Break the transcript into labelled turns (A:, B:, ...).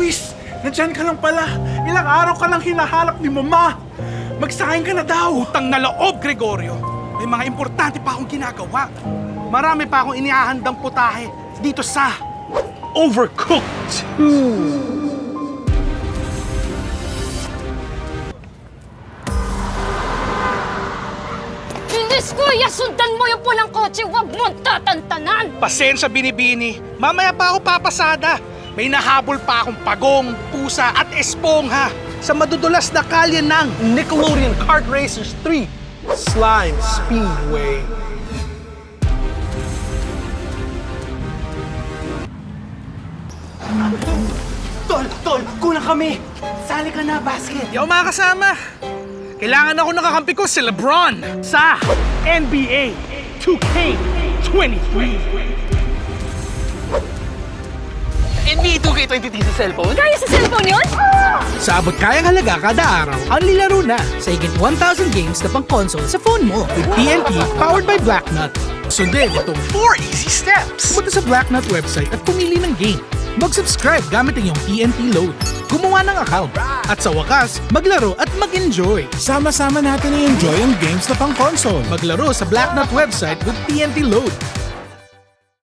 A: Luis, nandyan ka lang pala. Ilang araw ka lang hinahanap ni Mama. Magsahin ka na daw.
B: Utang na loob, Gregorio. May mga importante pa akong ginagawa. Marami pa akong inihahandang putahe dito sa Overcooked 2.
C: Bilis, kuya! Sundan mo yung pulang kotse! Huwag mong tatantanan!
B: Pasensya, Binibini. Mamaya pa ako papasada. May nahabol pa akong pagong, pusa at espongha sa madudulas na kalye ng Nickelodeon Kart Racers 3 Slime Speedway.
A: Tol, kulang kami. Sali ka na, basket.
B: Di ako makakasama. Kailangan ako nakakampi ko si LeBron sa NBA 2K23.
D: NBA 2K23 sa cellphone?
C: Kaya sa cellphone yun?
E: Sa abot kayang halaga kada araw, ang lilaro na sa higit 1,000 games na pang console sa phone mo with PNP powered by Blacknut. Sundin itong
B: 4 easy steps.
E: pumunta sa Blacknut website at pumili ng game. Mag-subscribe gamit ang iyong PNP load. Gumawa ng account. At sa wakas, maglaro at mag-enjoy.
A: Sama-sama natin i-enjoy ang games na pang console.
E: Maglaro sa Blacknut website with PNP load.